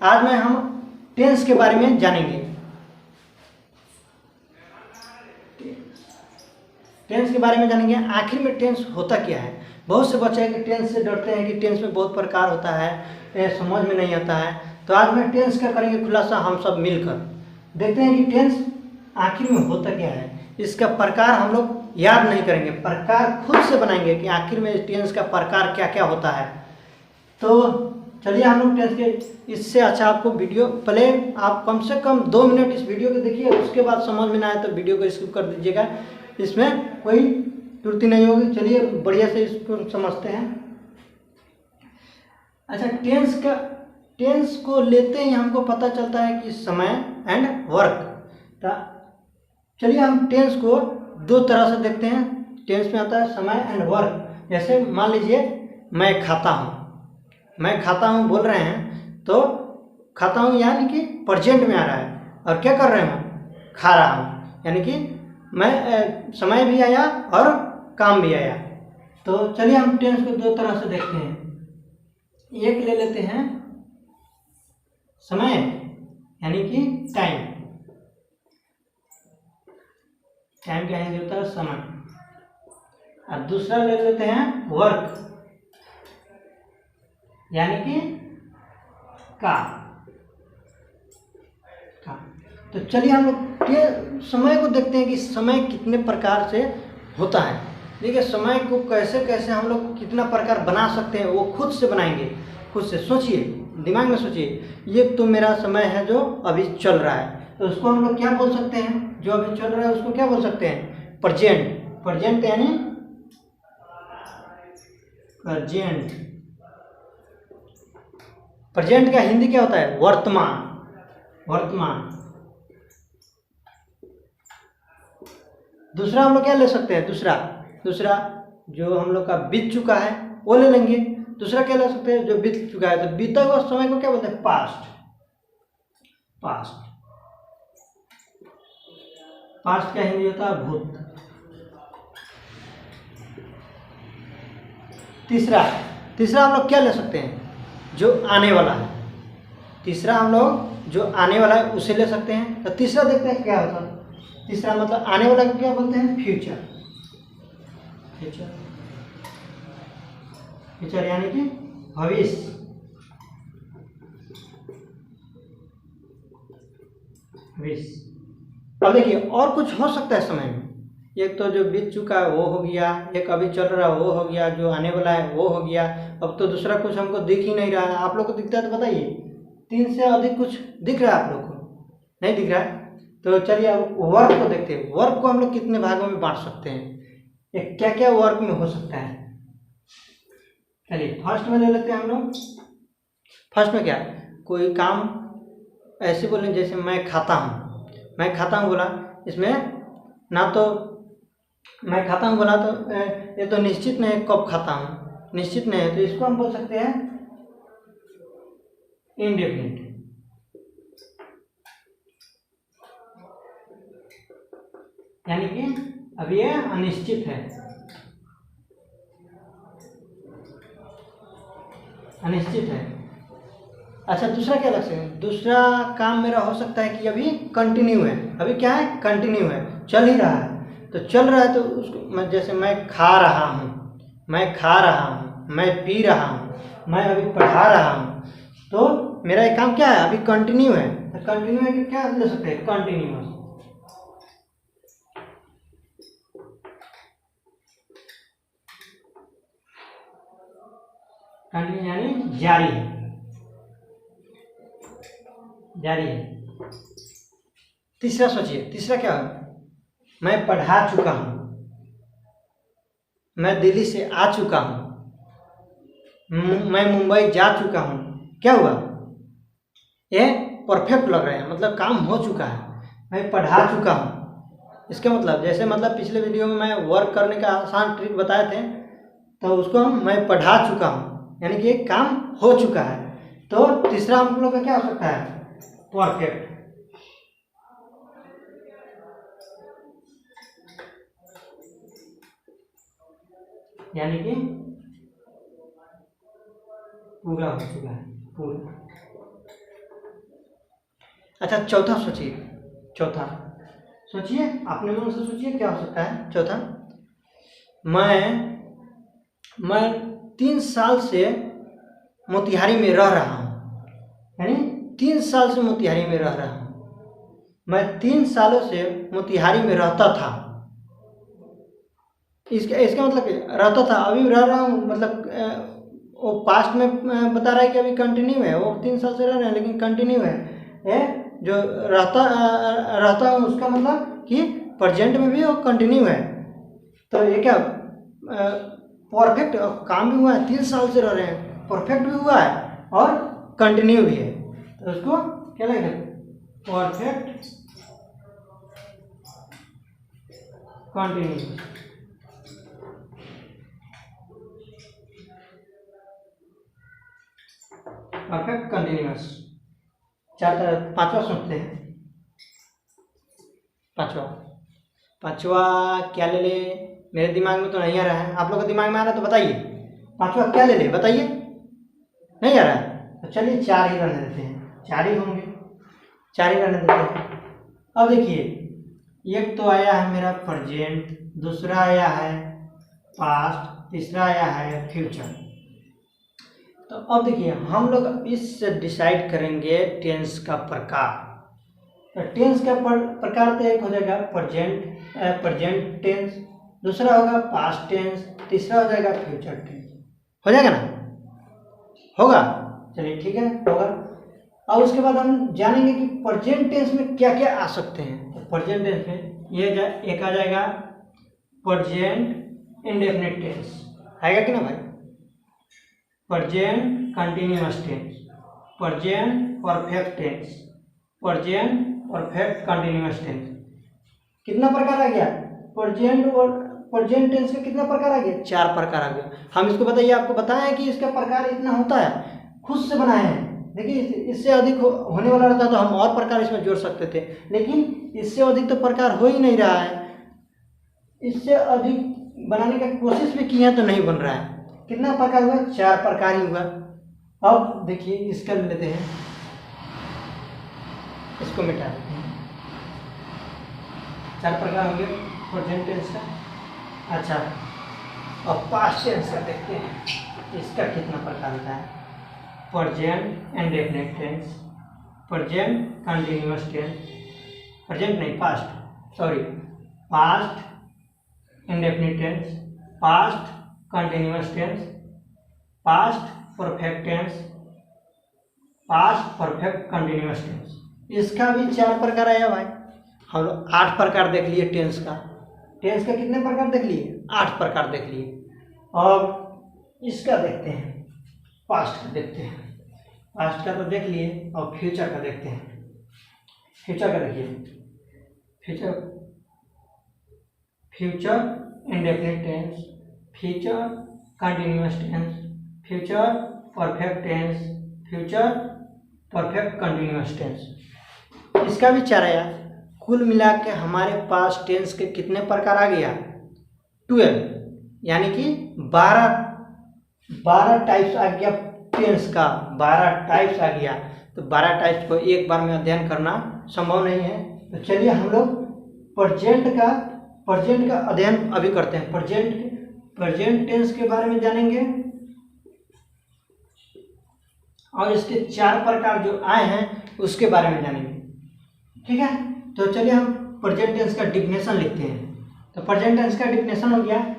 आज में हम टेंस के बारे में जानेंगे। टेंस के बारे में जानेंगे। आखिर में टेंस होता क्या है। बहुत से बच्चे हैं कि टेंस से डरते हैं कि टेंस में बहुत प्रकार होता है, समझ में नहीं आता है। तो आज में टेंस का करेंगे खुलासा हम सब मिलकर। देखते हैं कि टेंस आखिर में होता क्या है। इसका प्रकार हम लोग याद नहीं करेंगे, प्रकार खुद से बनाएंगे कि आखिर में टेंस का प्रकार क्या क्या होता है। तो चलिए हम लोग टेंस के, इससे अच्छा आपको वीडियो, पहले आप कम से कम 2 मिनट इस वीडियो को देखिए, उसके बाद समझ में ना आए तो वीडियो को स्किप कर दीजिएगा, इसमें कोई त्रुटि नहीं होगी। चलिए बढ़िया से इसको समझते हैं। अच्छा, टेंस को लेते ही हमको पता चलता है कि समय एंड वर्क। चलिए हम टेंस को 2 तरह से देखते हैं। टेंस में आता है समय एंड वर्क। जैसे मान लीजिए मैं खाता हूँ बोल रहे हैं, तो खाता हूँ यानी कि प्रेजेंट में आ रहा है, और क्या कर रहे हूँ, खा रहा हूँ, यानी कि मैं समय भी आया और काम भी आया। तो चलिए हम टेंस को 2 तरह से देखते हैं। एक ले लेते हैं समय यानी कि टाइम का हिंदी होता है समय, और दूसरा ले लेते हैं वर्क यानी कि काम। तो चलिए हम लोग समय को देखते हैं कि समय कितने प्रकार से होता है। देखिए समय को कैसे कैसे हम लोग कितना प्रकार बना सकते हैं, वो खुद से बनाएंगे। खुद से सोचिए, दिमाग में सोचिए। ये तो मेरा समय है जो अभी चल रहा है, तो उसको हम लोग क्या बोल सकते हैं, जो अभी चल रहा है उसको क्या बोल सकते हैं, प्रेजेंट यानी प्रेजेंट का हिंदी क्या होता है, वर्तमान। दूसरा हम लोग क्या ले सकते हैं, दूसरा जो हम लोग का बीत चुका है वो ले लेंगे। दूसरा क्या ले सकते हैं, जो बीत चुका है, तो बीता हुआ समय को क्या बोलते हैं, पास्ट का हिंदी होता है भूत। तीसरा हम लोग क्या ले सकते हैं, जो आने वाला है। तीसरा हम लोग जो आने वाला है उसे ले सकते हैं। तो तीसरा देखते हैं क्या होता है। तीसरा मतलब आने वाला को क्या बोलते हैं, फ्यूचर यानी कि भविष्य। अब देखिए और कुछ हो सकता है समय में। एक तो जो बीत चुका है वो हो गया, एक अभी चल रहा है वो हो गया, जो आने वाला है वो हो गया। अब तो दूसरा कुछ हमको दिख ही नहीं रहा है। आप लोग को दिखता है तो बताइए, 3 से अधिक कुछ दिख रहा है आप लोग को, नहीं दिख रहा है। तो चलिए अब वर्क को देखते हैं। वर्क को हम लोग कितने भागों में बांट सकते हैं, क्या क्या वर्क में हो सकता है। चलिए फर्स्ट में ले लेते हैं हम लोग। फर्स्ट में क्या, कोई काम ऐसे बोले, जैसे मैं खाता हूँ बोला, इसमें ना तो मैं खाता हूँ बोला तो ये तो निश्चित नहीं कब खाता हूँ, निश्चित नहीं है, तो इसको हम बोल सकते हैं इंडेफिनिट, यानी कि अब ये अनिश्चित है, अच्छा दूसरा क्या लग सकता है, दूसरा काम मेरा हो सकता है कि अभी कंटिन्यू है, अभी क्या है, कंटिन्यू है, चल ही रहा है। तो चल रहा है तो उसको जैसे मैं खा रहा हूँ, मैं पी रहा हूँ, मैं अभी पढ़ा रहा हूँ, तो मेरा ये काम क्या है, अभी कंटिन्यू है। तो कंटिन्यू है कि क्या ले सकते हैं, कंटिन्यूअस, कंटिन्यू यानी जारी है। तीसरा सोचिए, तीसरा क्या है, मैं पढ़ा चुका हूँ, मैं दिल्ली से आ चुका हूँ, मैं मुंबई जा चुका हूँ, क्या हुआ, ये परफेक्ट लग रहे हैं, मतलब काम हो चुका है। मैं पढ़ा चुका हूँ, इसका मतलब जैसे मतलब पिछले वीडियो में मैं वर्क करने का आसान ट्रिक बताए थे, तो उसको मैं पढ़ा चुका हूँ यानी कि एक काम हो चुका है। तो तीसरा हम लोग का क्या हो सकता है, परफेक्ट, यानी कि पूरा हो चुका है, पूरा। अच्छा चौथा सोचिए, चौथा सोचिए, अपने मन से सोचिए क्या हो सकता है चौथा। मैं 3 साल से मोतिहारी में रह रहा हूँ, यानी 3 साल से मोतिहारी में रह रहा हूँ। मैं 3 सालों से मोतिहारी में रहता था। इसका मतलब रहता था, अभी रह रहा हूँ, मतलब वो पास्ट में बता रहा है कि अभी कंटिन्यू है, वो 3 साल से रह रहे हैं लेकिन कंटिन्यू है। जो रहता हूँ उसका मतलब कि प्रेजेंट में भी वो कंटिन्यू है। तो ये क्या परफेक्ट काम भी हुआ है, 3 साल से रह रहे हैं, परफेक्ट भी हुआ है और कंटिन्यू भी है, तो उसको क्या लगेगा, परफेक्ट कंटिन्यू। Perfect continuous. पांचवा सोचते हैं। पांचवा क्या ले ले, मेरे दिमाग में तो नहीं आ रहा है, आप लोग के दिमाग में आ रहा है तो बताइए, पांचवा क्या ले ले बताइए। नहीं आ रहा है तो चलिए 4 ही रहने देते हैं, 4 ही होंगे, 4 ही रहने देते हैं। अब देखिए, एक तो आया है मेरा प्रेजेंट, दूसरा आया है पास्ट, तीसरा आया है फ्यूचर। तो अब देखिए हम लोग इससे डिसाइड करेंगे टेंस का प्रकार। तो टेंस का प्रकार तो एक हो जाएगा प्रेजेंट टेंस, दूसरा होगा पास्ट टेंस, तीसरा हो जाएगा फ्यूचर टेंस। हो जाएगा ना, होगा, चलिए ठीक है होगा। और उसके बाद हम जानेंगे कि प्रेजेंट टेंस में क्या क्या आ सकते हैं। तो प्रेजेंट टेंस में एक आ जाएगा प्रेजेंट इंडेफिनिट टेंस, आएगा कि ना भाई, present continuous tense, present perfect tense, present perfect continuous tense. कितना प्रकार आ गया, प्रेजेंट टेंस का कितना प्रकार आ गया, 4 प्रकार आ गया। हम इसको बताइए, आपको बताएं कि इसका प्रकार इतना होता है, खुद से बनाए हैं। देखिए इससे अधिक होने वाला रहता तो हम और प्रकार इसमें जोड़ सकते थे, लेकिन इससे अधिक तो प्रकार हो ही नहीं रहा है, इससे अधिक बनाने का कोशिश भी किया तो नहीं बन रहा है। कितना प्रकार हुआ, 4 प्रकार ही हुआ। अब देखिए इसका ले लेते हैं, इसको मिटा देते हैं, 4 प्रकार होंगे प्रेजेंट टेंस का। अच्छा अब पास्ट टेंस का देखते हैं, इसका कितना प्रकार होता है। Present indefinite tense, present continuous tense, present नहीं past, sorry, past indefinite tense, past continuous tense, past perfect tense, past perfect continuous tense. इसका भी 4 प्रकार आया भाई। हम लोग 8 प्रकार देख लिए टेंस का। टेंस का कितने प्रकार देख लिए, 8 प्रकार देख लिए। और इसका देखते हैं, पास्ट का देखते हैं, पास्ट का तो देख लिए, और फ्यूचर का देखते हैं। फ्यूचर का देखिए, future indefinite tense, future continuous tense, future perfect tense, future perfect continuous tense. इसका भी 4 आया। कुल मिला के हमारे पास टेंस के कितने प्रकार आ गया, 12, यानी कि 12 टाइप्स आ गया टेंस का, 12 टाइप्स आ गया। तो 12 टाइप्स को एक बार में अध्ययन करना संभव नहीं है। तो चलिए हम लोग प्रेजेंट का अध्ययन अभी करते हैं। प्रेजेंट टेंस के बारे में जानेंगे और इसके 4 प्रकार जो आए हैं उसके बारे में जानेंगे, ठीक है। तो चलिए हम प्रेजेंट टेंस का डिफिनेशन लिखते हैं। तो प्रेजेंट टेंस का डिफिनेशन हो गया,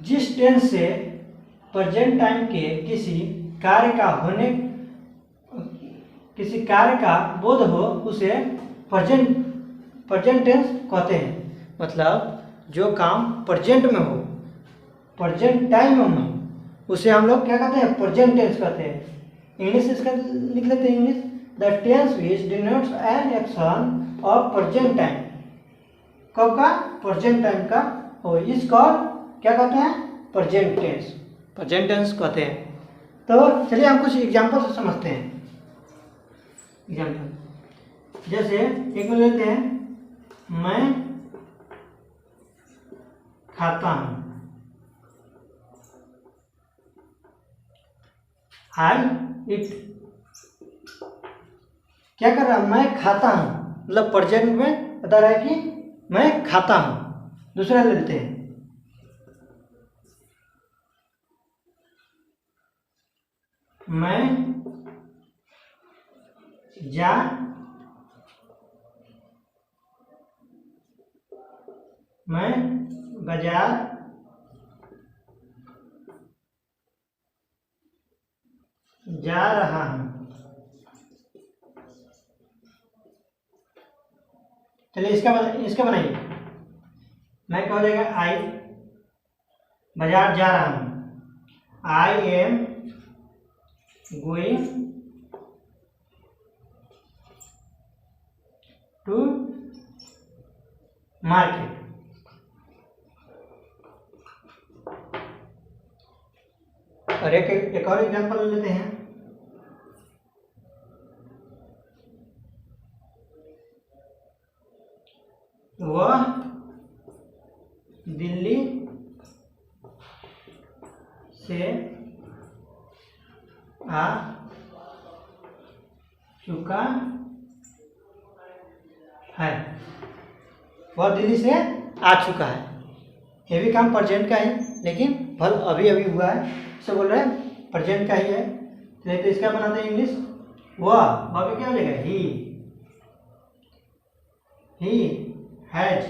जिस टेंस से प्रेजेंट टाइम के किसी कार्य का बोध हो उसे प्रेजेंट टेंस कहते हैं। मतलब जो काम प्रेजेंट में हो, प्रेजेंट टाइम में हो, उसे हम लोग क्या कहते हैं, प्रेजेंट टेंस कहते हैं। इंग्लिश इसका लिख लेते हैं, English, the tense which denotes an action of present time. कब का, प्रेजेंट टाइम का, और इसको क्या कहते हैं, प्रेजेंट टेंस कहते हैं। तो चलिए हम कुछ एग्जांपल से समझते हैं। एग्जांपल जैसे एक में लेते हैं, मैं खाता हूं, आई इट, क्या कर रहा हूँ, मैं खाता हूँ, मतलब प्रेजेंट में बता रहा है कि मैं खाता हूँ। दूसरा ले लेते हैं, मैं बाजार जा रहा हूँ। चलिए इसका बनाइए। मैं क्या हो जाएगा, आई बाजार जा रहा हूँ, I am going to market. और एक और एग्जाम्पल ले लेते हैं, वह दिल्ली से आ चुका है। वह दिल्ली से आ चुका है, ये भी काम प्रेजेंट का है, लेकिन फल अभी अभी हुआ है, इसे बोल रहे हैं प्रेजेंट का ही है। तो इसका बनाते हैं इंग्लिश, वह का क्या हो जाएगा, he has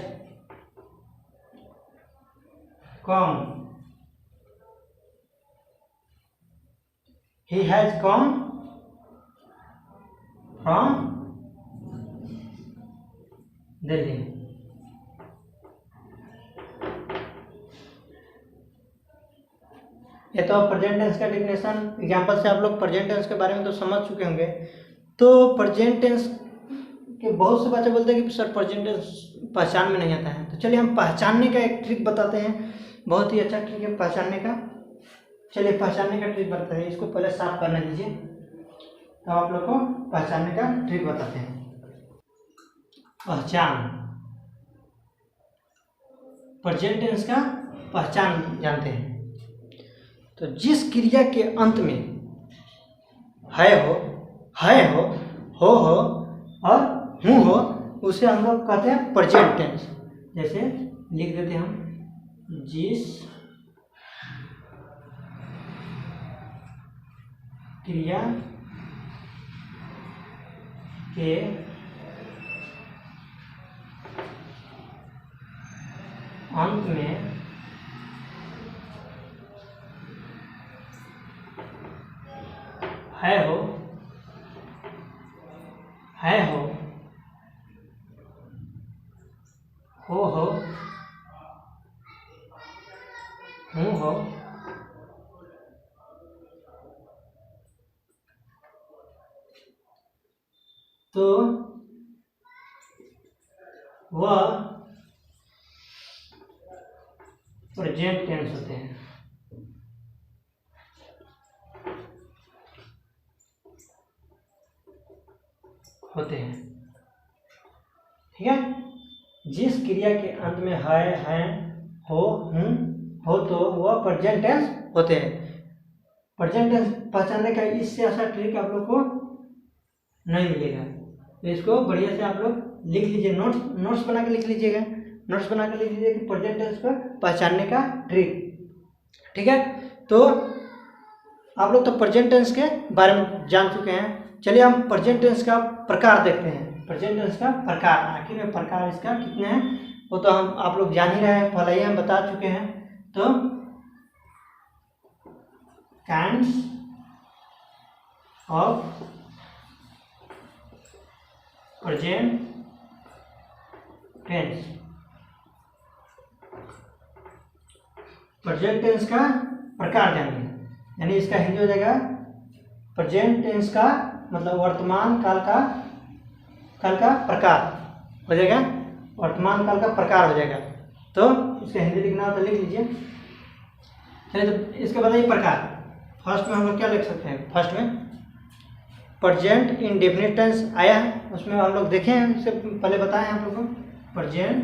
come, he has come from Delhi. ये तो प्रेजेंट टेंस का डेफिनेशन एग्जांपल से आप लोग प्रेजेंट टेंस के बारे में तो समझ चुके होंगे। तो प्रेजेंट टेंस के बहुत से बच्चे बोलते हैं कि सर प्रेजेंट टेंस पहचान में नहीं आता है, तो चलिए हम पहचानने का एक ट्रिक बताते हैं, बहुत ही अच्छा ट्रिक है पहचानने का। चलिए पहचानने का ट्रिक बताते हैं, इसको पहले साफ करने दीजिए, तो आप लोग को पहचानने का ट्रिक बताते हैं। पहचान, प्रेजेंट टेंस का पहचान जानते हैं। तो जिस क्रिया के अंत में है हो और हूँ हो, उसे हम लोग कहते हैं प्रेजेंट टेंस। जैसे लिख देते हैं हम, जिस क्रिया के अंत में है हो हूँ हो, तो वह प्रेजेंट टेंस होते हैं। ठीक है, जिस क्रिया के अंत में है, हैं, हो, हूँ, हो, तो वह प्रेजेंट टेंस होते हैं। प्रेजेंट टेंस पहचानने का इससे अच्छा ट्रिक आप लोग को नहीं मिलेगा, तो इसको बढ़िया से आप लोग लिख लीजिए, नोट्स बना के लिख लीजिएगा, नोट्स बना के लिख लीजिए कि प्रेजेंट टेंस को पहचानने का ट्रिक। ठीक है, तो आप लोग तो प्रेजेंट टेंस के बारे में जान चुके हैं। चलिए हम प्रेजेंट टेंस का प्रकार देखते हैं। प्रेजेंट टेंस का प्रकार, आखिर में प्रकार इसका कितने हैं वो तो हम आप लोग जान ही रहे हैं, पहले ही हम बता चुके हैं। तो kinds of present tense, present tense का प्रकार जानिए, यानी इसका हिंदी हो जाएगा प्रेजेंट टेंस का मतलब वर्तमान काल का प्रकार हो जाएगा, वर्तमान काल का प्रकार हो जाएगा। तो इसका हिंदी लिखना हो तो लिख लीजिए। चलिए तो इसके बताइए प्रकार। फर्स्ट में हम लोग क्या लिख सकते हैं, फर्स्ट में प्रेजेंट इंडेफिनिट टेंस आया है, उसमें हम लोग देखे हैं, इससे पहले बताए हैं आप लोग को। प्रेजेंट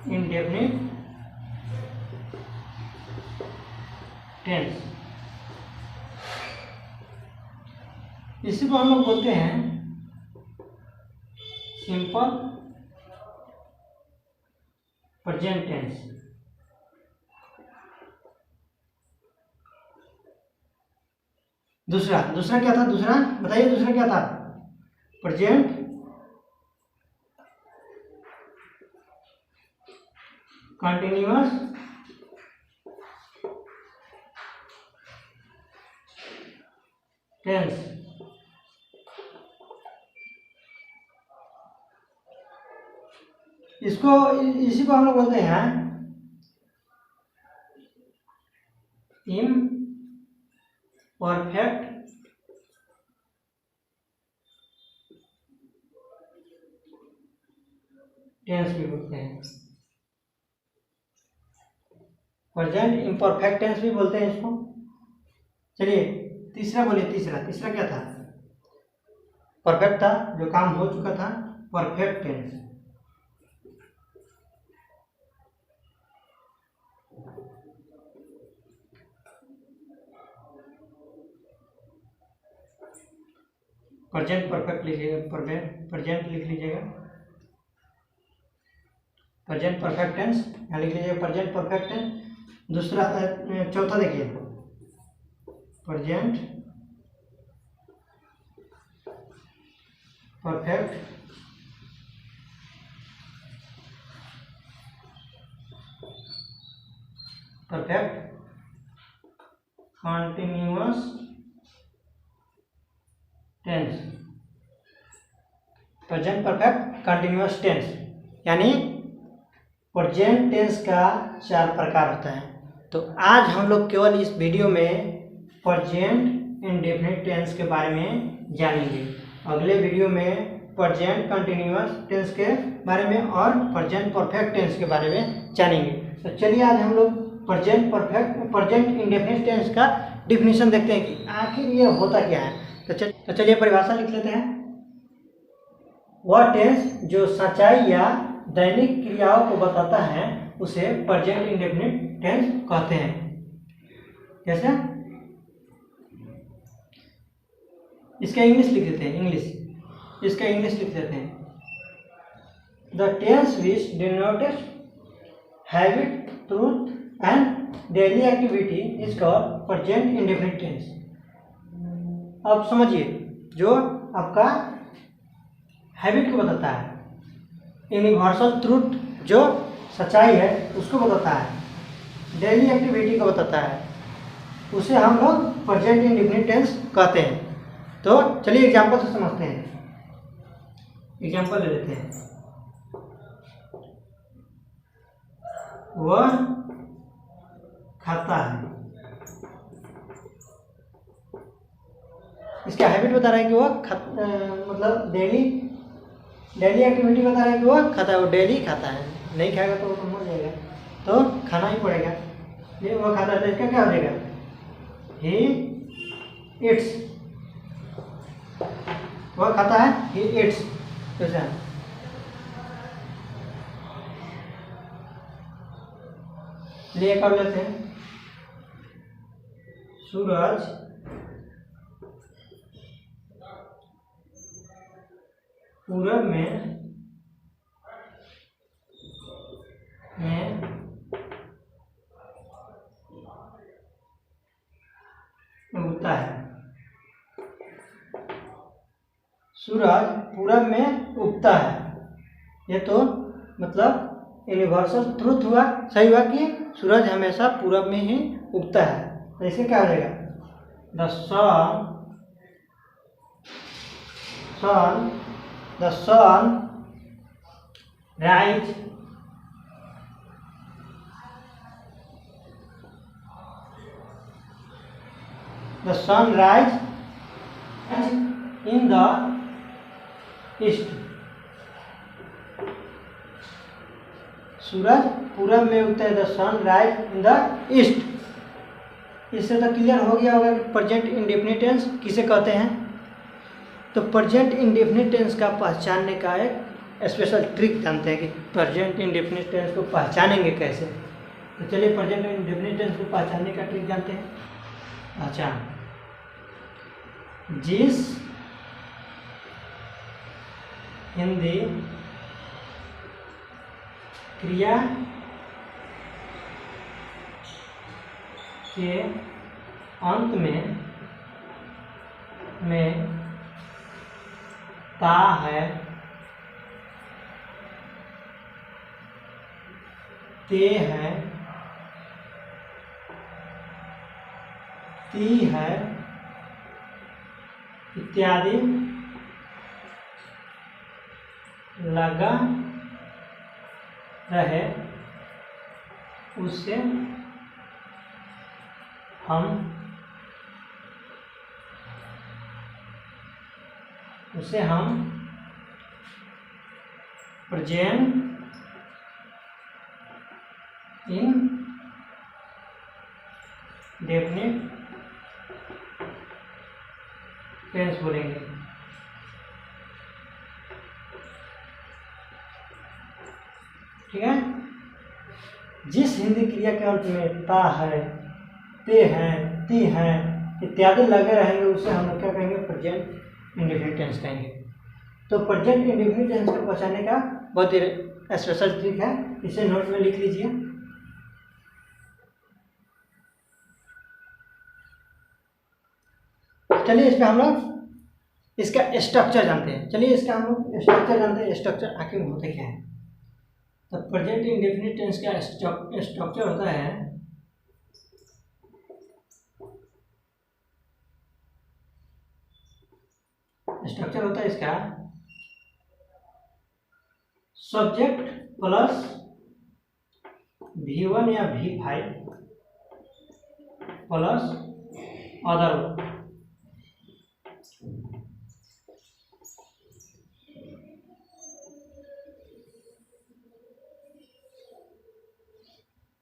इंडेफिनिट टेंस इसी को हम लोग बोलते हैं सिंपल प्रेजेंट टेंस। दूसरा क्या था? दूसरा बताइए, दूसरा क्या था? Present continuous tense. इसी को हम लोग बोलते हैं इम्परफेक्ट टेंस भी बोलते हैं। प्रेजेंट इम्परफेक्ट टेंस भी बोलते हैं इसको। चलिए तीसरा बोलिए, तीसरा क्या था? परफेक्ट था, जो काम हो चुका था, परफेक्ट टेंस। प्रेजेंट परफेक्ट लिखिएगा, प्रेजेंट लिख लीजिएगा, प्रेजेंट परफेक्ट टेंस यहाँ लिख लीजिएगा, प्रेजेंट परफेक्ट टेंस। दूसरा चौथा देखिए, present perfect continuous tense. Present perfect continuous tense यानी प्रेजेंट टेंस का 4 प्रकार होता है। तो आज हम लोग केवल इस वीडियो में प्रेजेंट इंडेफिनिट टेंस के बारे में जानेंगे। अगले वीडियो में प्रेजेंट कंटिन्यूअस टेंस के बारे में और प्रेजेंट परफेक्ट टेंस के बारे में जानेंगे। तो चलिए आज हम लोग प्रेजेंट इंडेफिनिट टेंस का डिफिनीशन देखते हैं कि आखिर ये होता क्या है। तो चलिए परिभाषा लिख लेते हैं। वह टेंस जो सच्चाई या दैनिक क्रियाओं को बताता है उसे प्रेजेंट इंडेफिनिट टेंस कहते हैं। कैसे? इसका इंग्लिश लिख देते हैं, इसका इंग्लिश लिख देते हैं। The tense which denotes habit, truth and daily activity is called present indefinite tense. अब समझिए, जो आपका हैबिट को बताता है, यूनिवर्सल ट्रूथ जो सच्चाई है उसको बताता है, डेली एक्टिविटी को बताता है, उसे हम लोग प्रेजेंट इंडेफिनिट टेंस कहते हैं। तो चलिए एग्जांपल से समझते हैं। एग्जांपल ले लेते हैं। वह खाता है, इसका हैबिट बता रहा है कि वह मतलब डेली एक्टिविटी बता रहा है कि वह खाता है, वो डेली खाता है, नहीं खाएगा तो वो मर जाएगा, तो खाना ही पड़ेगा। ये वह खाता है तो इसका क्या हो जाएगा? ही इट्स। वह खाता है, ही इट्स। कैसे? लिए कर लेते हैं। सूरज पूरब में उगता है। सूरज पूरब में उगता है, ये तो मतलब यूनिवर्सल ट्रूथ हुआ, सही हुआ कि सूरज हमेशा पूरब में ही उगता है। तो इसे क्या हो जाएगा? The sun rise in the east. सूरज पूरब में उगता है, the sun rise in the east. इससे तो क्लियर हो गया होगा कि प्रेजेंट इंडेफिनिट टेंस किसे कहते हैं। तो प्रेजेंट इंडेफिनिट टेंस का पहचानने का एक स्पेशल ट्रिक जानते हैं कि प्रेजेंट इंडेफिनिट टेंस को पहचानेंगे कैसे। तो चलिए प्रेजेंट इंडेफिनिट टेंस को पहचानने का ट्रिक जानते हैं। अच्छा, जिस हिंदी क्रिया के अंत में ता है, ते है, ती है इत्यादि लगा रहे उससे हम प्रेजेंट इंडेफिनिट टेंस बोलेंगे। ठीक है। जिस हिंदी क्रिया के अंत में ता है, ते हैं, ती हैं इत्यादि लगे रहेंगे उसे हम लोग क्या कहेंगे? प्रेजेंट इंडेफिनिट टेंस कहेंगे। तो प्रेजेंट इंडेफिनिट टेंस को पहचानने का बहुत ही स्पेशल ट्रिक है, इसे नोट में लिख लीजिए। चलिए इस पे हम लोग इसका स्ट्रक्चर जानते हैं। चलिए इसका हम लोग स्ट्रक्चर जानते हैं। स्ट्रक्चर आखिर होते क्या है? तो प्रेजेंट इंडेफिनिट टेंस का स्ट्रक्चर होता है इसका सब्जेक्ट प्लस V1 या V5 plus other.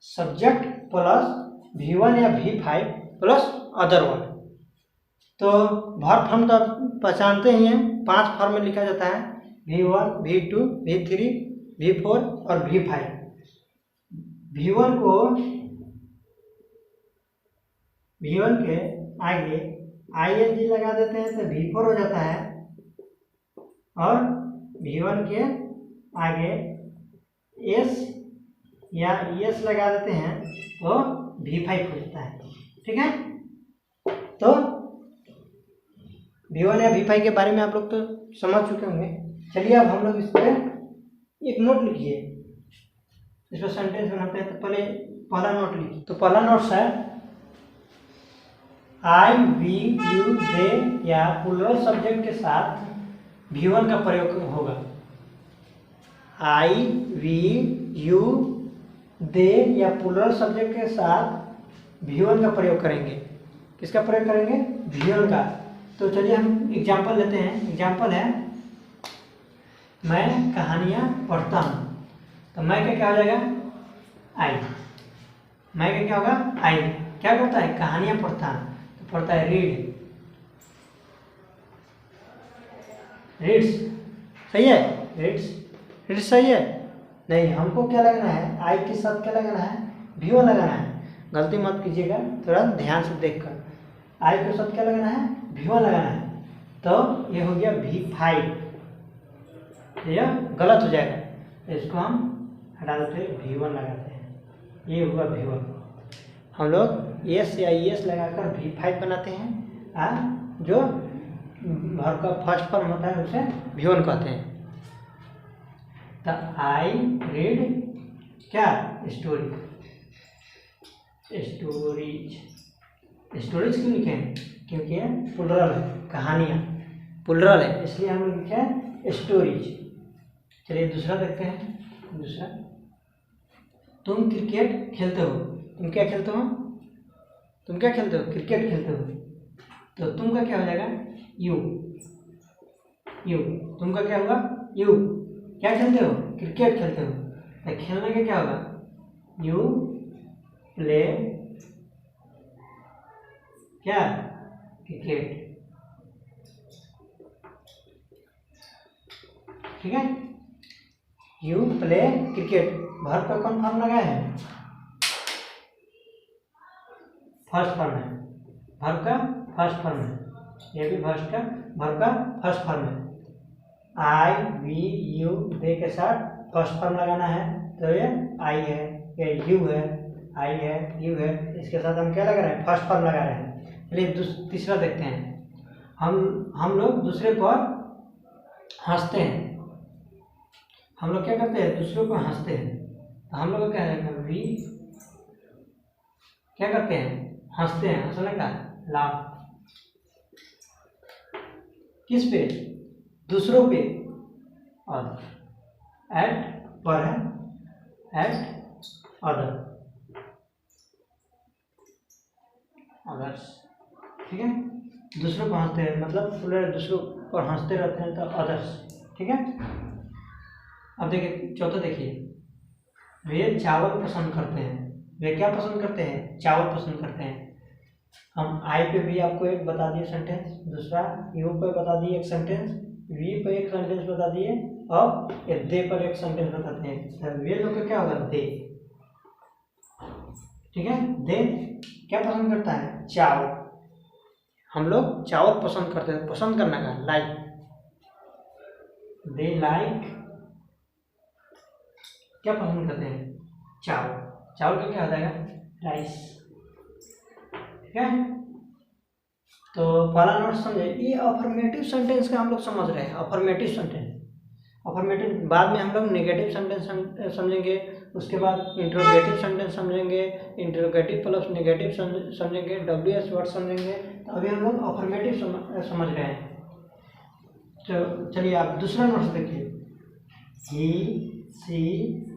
Subject plus V1 या V5 प्लस अदर वन। तो वर्ब फॉर्म तो पहचानते ही हैं, 5 फॉर्म में लिखा जाता है, V1, V2, V3, V4 और V5। V1 के आगे ING लगा देते हैं तो V4 हो जाता है, और V1 के आगे S या ES लगा देते हैं तो V5 हो जाता है। ठीक है। तो V1 या V5 के बारे में आप लोग तो समझ चुके होंगे। चलिए अब हम लोग इस पर एक नोट लिखिए, इस पर सेंटेंस बनाते हैं। तो पहला नोट लिखिए। तो पहला नोट्स है I, we, you, they या प्लूरल सब्जेक्ट के साथ V1 का प्रयोग होगा। I, we, you, they या प्लूरल सब्जेक्ट के साथ V1 का प्रयोग करेंगे। किसका प्रयोग करेंगे? V1 का। तो चलिए हम एग्जाम्पल लेते हैं। एग्जाम्पल है मैं कहानियाँ पढ़ता हूँ। तो मैं क्या हो जाएगा? आई। मैं क्या होगा? आई। क्या करता है? कहानियाँ पढ़ता है। तो पढ़ता है रीड, रीड्स। सही है? रीड्स सही है? नहीं, हमको क्या लगाना है? आई के साथ क्या लगाना है? V1 लगाना है। गलती मत कीजिएगा, थोड़ा ध्यान से देखकर। आई के साथ क्या लगाना है? V1 लगाना है। तो ये हो गया V5, ये गलत हो जाएगा, तो इसको हम हटा देते हैं, V1 लगाते हैं। ये हुआ V1। हम लोग S या ES लगाकर V5 बनाते हैं। जो वर्ब का फर्स्ट फॉर्म होता है उसे V1 कहते हैं। तो आई रीड क्या? स्टोरीज क्यों लिखे हैं? क्योंकि ये प्लूरल है, कहानियाँ प्लूरल है, इसलिए हम लोग लिखे हैं स्टोरीज। चलिए दूसरा देखते हैं। दूसरा, तुम क्रिकेट खेलते हो। तुम क्या खेलते हो? क्रिकेट खेलते हो। तो तुम का क्या हो जाएगा? यू। तुम का क्या होगा? यू। क्या खेलते हो? क्रिकेट खेलते हो। तो खेलने का क्या होगा? यू प्ले क्या? क्रिकेट। ठीक है। You play cricket. वर्ब का कौन फॉर्म लगाया है? फर्स्ट फॉर्म है। वर्ब का फर्स्ट फॉर्म है। ये भी वर्ब का फर्स्ट फॉर्म है। आई वी यू दे के साथ फर्स्ट फॉर्म लगाना है, तो ये आई है, ये यू है, आई है, यू है, इसके साथ हम क्या लगा रहे हैं, फर्स्ट फॉर्म लगा रहे हैं। चलिए तीसरा देखते हैं। हम लोग दूसरे पर हंसते हैं। हम लोग क्या करते हैं, दूसरों को हंसते हैं, तो हम लोग क्या है, वी क्या करते हैं, हंसते हैं, हंसने का लाभ किस पे, दूसरों पे, और एट पर है, एट अदर, अदर्स, ठीक है। दूसरों को हंसते हैं मतलब पूरे दूसरों पर हंसते रहते हैं, तो अदर्स, ठीक है। अब देखिए चौथा देखिए, वे चावल पसंद करते हैं। वे क्या पसंद करते हैं, चावल पसंद करते हैं। हम आई पे भी आपको एक बता दिए सेंटेंस, दूसरा यू पे बता दिए एक सेंटेंस, वी पे एक सेंटेंस बता दिए, और दे पर एक सेंटेंस बताते हैं। वे लोग का क्या होगा, दे, ठीक है। दे क्या पसंद करता है, चावल। हम लोग चावल पसंद करते हैं, पसंद करना का लाइक, दे लाइक क्या पसंद करते हैं, चावल। चावल का क्या हो जाएगा, राइस, ठीक है। तो पहला नोट समझे, ये अफर्मेटिव सेंटेंस का हम लोग समझ रहे हैं, अफर्मेटिव सेंटेंस। अफर्मेटिव बाद में हम लोग नेगेटिव सेंटेंस समझेंगे, उसके बाद इंट्रोगेटिव सेंटेंस समझेंगे, इंट्रोगेटिव प्लस नेगेटिव समझेंगे, WH वर्ड समझेंगे। तो अभी हम लोग अफर्मेटिव समझ रहे हैं। तो चलिए आप दूसरा नोट्स देखिए, ही सी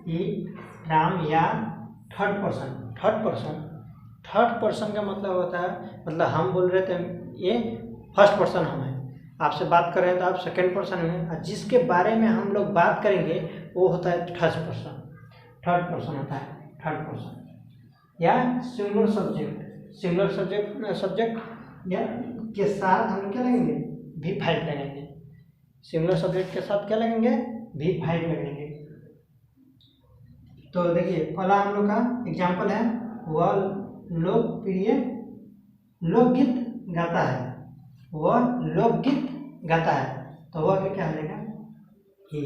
इट राम या थर्ड पर्सन। थर्ड पर्सन का मतलब होता है, मतलब हम बोल रहे थे ये फर्स्ट पर्सन हम हैं, आपसे बात कर रहे हैं तो आप सेकंड पर्सन में, और जिसके बारे में हम लोग बात करेंगे वो होता है थर्ड पर्सन होता है थर्ड पर्सन। या सिंगुलर सब्जेक्ट या के साथ हम क्या लगेंगे, V5 लगेंगे। सिंगुलर सब्जेक्ट के साथ क्या लगेंगे, V5 लगेंगे। तो देखिए पहला हम लोग का एग्जाम्पल है, वह लोकप्रिय लोकगीत गाता है, वह लोकगीत गाता है, तो वह क्या हो जाएगा, ही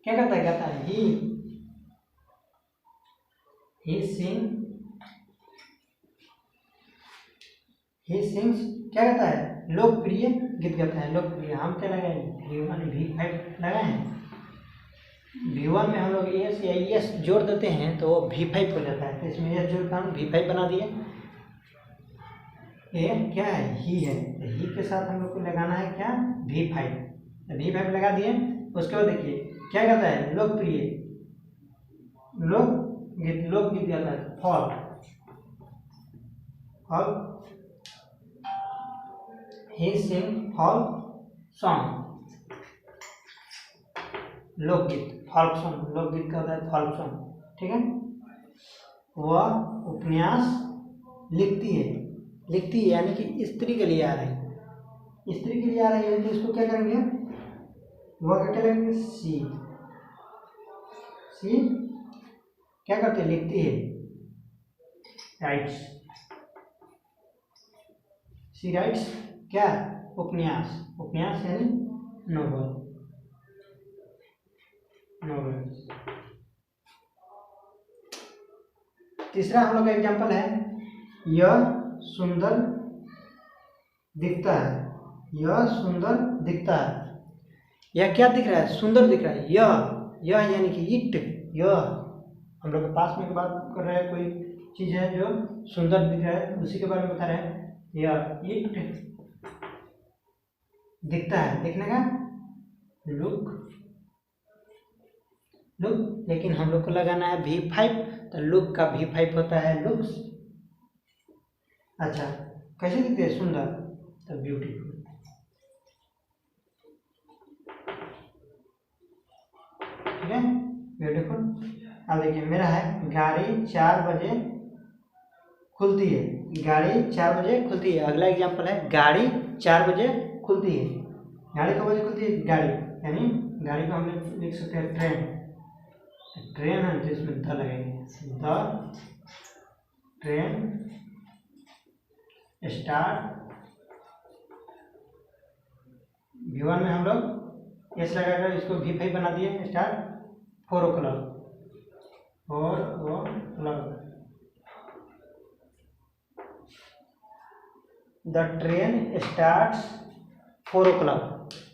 क्या करता है, गाता है, ही सिंग्स क्या कहता है, लोकप्रिय गीत गाता है, लोकप्रिय। हम क्या लगाए, V5 लगाए हैं। V1 में हम लोग एस या एस जोड़ देते हैं तो वो V5 हो जाता है, तो इसमें एस जोड़ कर हम V5 बना दिए। ये क्या है, ही है, तो ही के साथ हम लोग को लगाना है क्या, V5, तो V5 लगा दिए। उसके बाद देखिए क्या कहता है, लोकप्रिय लोकगीत गाता है, फॉल्क ही सिंग फॉल्क सॉन्ग, लोकगीत, फॉल्क सॉन्ग, लोकगीत का होता है फॉल्क सॉन्ग, ठीक है। वह उपन्यास लिखती है यानी कि स्त्री के लिए आ रही है, स्त्री के लिए आ रही है, तो इसको क्या करेंगे, वह क्या करेंगे, सी क्या करते हैं, लिखती है, राइट्स, सी राइट्स क्या, उपन्यास यानी नोवेल। तीसरा हम लोग का एग्जाम्पल है, यह सुंदर दिखता है, यह क्या दिख रहा है, सुंदर दिख रहा है। यह यानी कि इट, यह हम लोग के पास में बात कर रहे हैं, कोई चीज है जो सुंदर दिख रहा है, उसी के बारे में बता रहे हैं। यह इट दिखता है, दिखने का लुक, लेकिन हम लोग को लगाना है V5, तो लुक का V5 होता है लुक्स। अच्छा कैसे दिखते हैं, सुंदर, तो ब्यूटीफुल, ठीक है, ब्यूटीफुल। अब देखिए मेरा है, गाड़ी 4 बजे खुलती है, अगला एग्जाम्पल है, गाड़ी 4 बजे खुलती है। गाड़ी कब बजे खुलती है, गाड़ी यानी गाड़ी को हम लोग लिख सकते हैं ट्रेन है, तो इसमें द लगेंगे, द ट्रेन स्टार्ट V1 में हम लोग एस लगाकर इसको V5 बना दिए। Start 4 o'clock, 4 o'clock। The train starts 4 o'clock,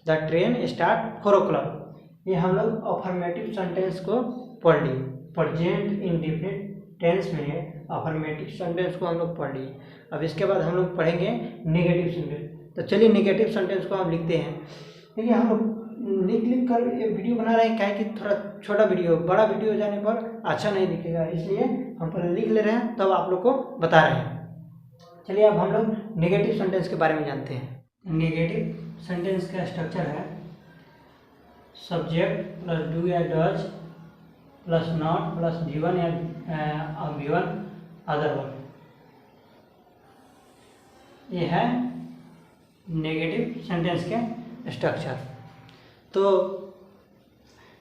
the train start 4 o'clock। ये हम लोग अफर्मेटिव सेंटेंस को पढ़ लिए। प्रेजेंट इंडेफिनिट टेंस में अफर्मेटिव सेंटेंस को हम लोग पढ़ लिए। अब इसके बाद हम लोग पढ़ेंगे नेगेटिव सेंटेंस। तो चलिए नेगेटिव सेंटेंस को हम लिखते हैं। देखिए हम लोग लिख कर ये वीडियो बना रहे हैं, क्या है कि थोड़ा छोटा वीडियो, बड़ा वीडियो हो जाने पर अच्छा नहीं दिखेगा, इसलिए हम पहले लिख ले रहे हैं तब आप लोग को बता रहे हैं। चलिए अब हम लोग नेगेटिव सेंटेंस के बारे में जानते हैं। नेगेटिव सेंटेंस का स्ट्रक्चर है सब्जेक्ट प्लस डू या does plus not plus V1 या V1 अदर वर्ड। ये है नेगेटिव सेंटेंस के स्ट्रक्चर। तो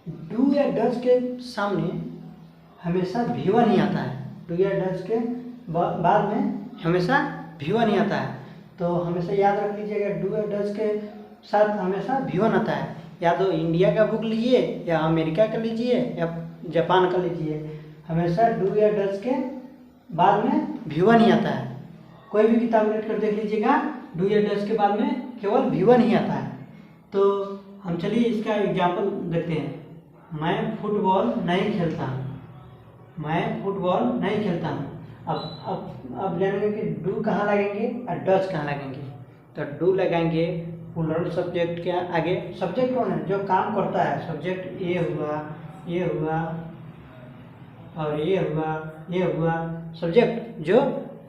डू या डज के सामने हमेशा V1 ही आता है। डू या डज के बाद में हमेशा V1 ही आता है। तो हमेशा याद रख लीजिएगा, डू या डज के साथ हमेशा V1 आता है। या तो इंडिया का बुक लीजिए या अमेरिका का लीजिए या जापान का लीजिए, हमेशा डू या डज के बाद में V1 ही आता है। कोई भी किताब रेड कर देख लीजिएगा, डू या डज के बाद में केवल V1 ही आता है। तो हम चलिए इसका एग्जाम्पल देखते हैं। मैं फुटबॉल नहीं खेलता हूँ, मैं फुटबॉल नहीं खेलता हूँ। अब जानेंगे कि डू कहाँ लगेंगे और डज कहाँ लगेंगे। तो डू लगाएंगे प्लूरल सब्जेक्ट के आगे। सब्जेक्ट कौन है? जो काम करता है। सब्जेक्ट ये हुआ, ये हुआ और ये हुआ, ये हुआ। सब्जेक्ट जो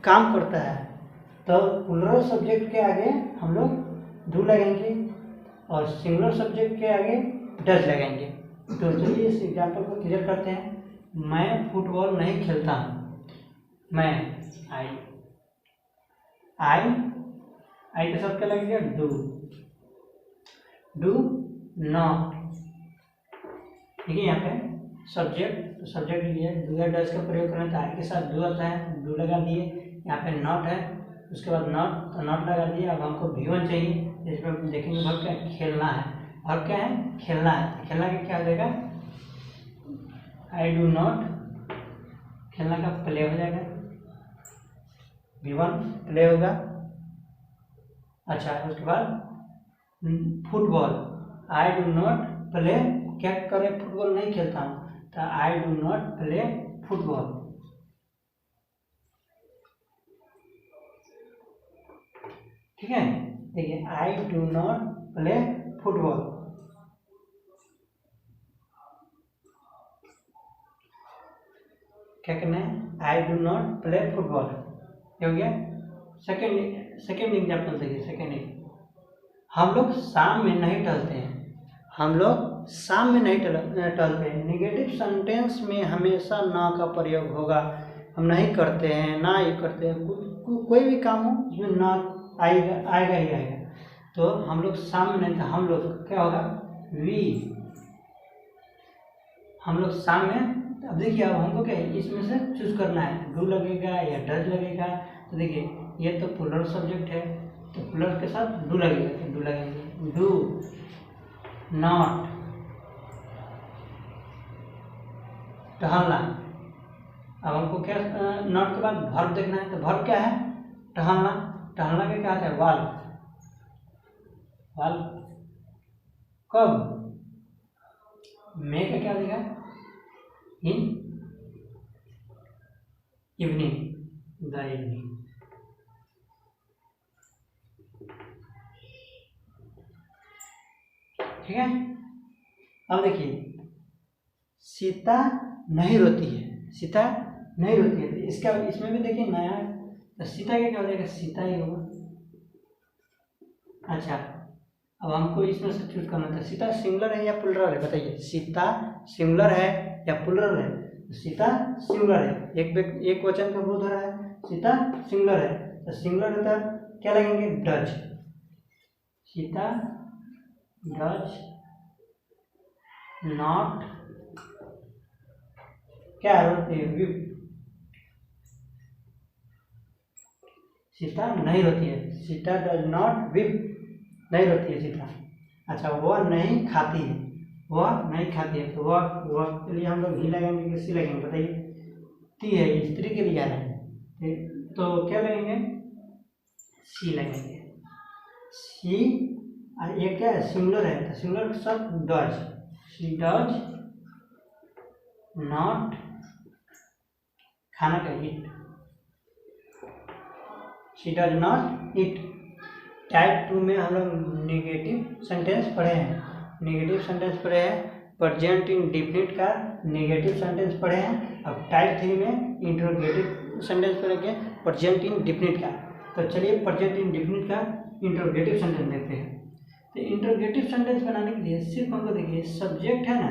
काम करता है। तो प्लूरल सब्जेक्ट के आगे हम लोग डू लगाएंगे और सिंगुलर सब्जेक्ट के आगे डज लगाएंगे। तो चलिए इस एग्जाम्पल को क्लियर करते हैं। मैं फुटबॉल नहीं खेलता हूँ। मैं आई के साथ क्या लगेगा? डू। Do not. ठीक है, यहाँ पे सब्जेक्ट, तो सब्जेक्ट लिया, डू या डज का प्रयोग करें तो आई के साथ डू आता है, डू लगा दिए। यहाँ पे नॉट है, उसके बाद नॉट, तो नॉट लगा दिए। अब हमको V1 चाहिए, जिसमें देखेंगे वर्ब क्या है? खेलना है। वर्ब क्या है? खेलना है। खेलना का क्या हो जाएगा? I do not. खेलना का प्ले हो जाएगा, V1 प्ले होगा। अच्छा, उसके बाद football, I do not play, क्या करे? फुटबॉल नहीं खेलता हूँ, तो I do not play football. ठीक है, देखिए I do not play football. क्या करना है? I do not play football. ये हो गया। सेकेंड एग्जाम्पल देखिए। सेकेंड, हम लोग शाम में नहीं टहलते हैं। हम लोग शाम में नहीं टहलते हैं। नेगेटिव सेंटेंस में हमेशा ना का प्रयोग होगा। हम नहीं करते हैं, ना ये करते हैं, कोई भी काम हो उसमें ना आएगा ही आएगा। तो हम लोग शाम में नहीं, हम लोग क्या होगा? वी। हम लोग शाम में। अब देखिए, अब हमको क्या है? इसमें से चूज करना है, डू लगेगा या डज लगेगा। तो देखिए, ये तो प्लूरल सब्जेक्ट है, तो प्लूरल के साथ डू लगेगा, तो डू लगेंगे। डू नॉट टहलना। अब हमको क्या नॉट के बाद वर्ब देखना है, तो वर्ब क्या है? टहलना। टहलना का क्या आता है? वाल। वाल कब? मे का क्या देगा? In evening, the evening. ठीक है। अब देखिए, सीता नहीं रोती है। सीता नहीं रोती है, तो इसका इसमें भी देखिए नया, तो सीता का क्या हो जाएगा? सीता ही होगा। अच्छा, अब हमको इसमें से चूज करना था। सीता सिंगुलर है या प्लूरल है? बताइए। सीता सिंगुलर है या प्लूरल है? सीता सिंगुलर है, एक वचन का बोध हो रहा है। सीता सिंगुलर है, तो सिंगुलर होता क्या लगेंगे? डज। सीता डज नॉट क्या रोती है? विप। सीता नहीं रोती है। सीता डज नॉट विप, नहीं रोती है सीता। अच्छा, वह नहीं खाती है, वह नहीं खाती है, तो वह के लिए हम लोग ही लगेंगे कि सी लगेंगे, बताइए। ती है, स्त्री के लिए आ रहा है, तो क्या लगेंगे, सी लगेंगे। सी, ये क्या है, सिंगुलर है, तो सिंगुलर के साथ डज, शी डज नॉट खाना का eat, she does not eat. Type 2 में हम लोग नेगेटिव सेंटेंस पढ़े हैं, नेगेटिव सेंटेंस पढ़े हैं, प्रेजेंट इंडेफिनिट का नेगेटिव सेंटेंस पढ़े हैं। अब टाइप 3 में इंटरोगेटिव सेंटेंस पढ़ेंगे, प्रेजेंट इंडेफिनिट का। तो चलिए प्रेजेंट इंडेफिनिट का इंटरोगेटिव सेंटेंस देखते हैं। तो इंटरोगेटिव सेंटेंस बनाने के लिए सिर्फ हमको देखिए, सब्जेक्ट है ना,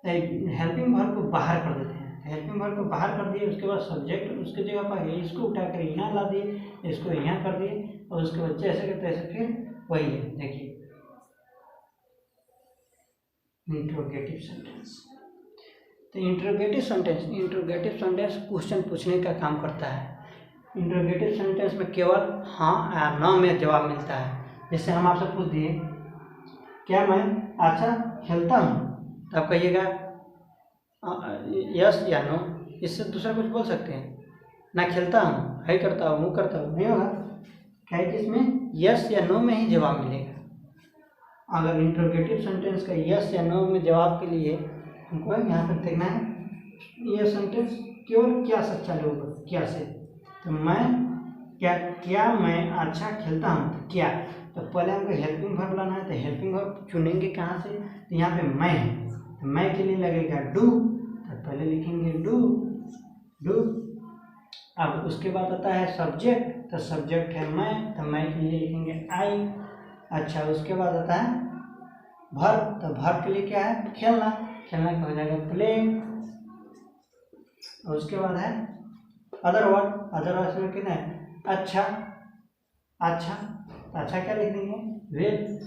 हेल्पिंग वर्ब को बाहर कर देते हैं। हेल्पिंग वर्ब को बाहर कर दिए, उसके बाद सब्जेक्ट उसके जगह पर है, इसको उठाकर यहाँ ला दिए, इसको यहाँ कर दिए, और उसके बाद जैसे के तैसे फिर वही है। देखिए इंटरोगेटिव सेंटेंस। तो इंटरोगेटिव सेंटेंस क्वेश्चन पूछने का काम करता है। इंटरोगेटिव सेंटेंस में केवल हाँ या ना में जवाब मिलता है। जैसे हम आपसे पूछ दिए, क्या मैं अच्छा खेलता हूँ, तो आप कहिएगा यस या नो, इससे दूसरा कुछ बोल सकते हैं ना, खेलता हूँ, है करता हूँ, करता हूँ, नहीं होगा, क्या है कि इसमें यस या नो में ही जवाब मिलेगा। अगर इंटरोगेटिव सेंटेंस का यस या नो में जवाब के लिए हमको यहाँ पर देखना है, ये सेंटेंस केवल क्या से चालू होगा, क्या से। तो मैं क्या मैं अच्छा खेलता हूँ, तो क्या, तो पहले हमको हेल्पिंग वर्ब लाना है, तो हेल्पिंग वर्ब चुनेंगे कहाँ से, तो यहाँ पे मैं है, तो मैं के लिए लगेगा डू, तो पहले लिखेंगे डू। अब उसके बाद आता है सब्जेक्ट, तो सब्जेक्ट है मैं, तो मैं के लिए लिखेंगे आई। अच्छा, उसके बाद आता है वर्ब, तो वर्ब के लिए क्या है, खेलना का हो जाएगा प्ले। और उसके बाद है अदर वर्ड में कितना है, अच्छा, अच्छा क्या लिख देंगे, वेल,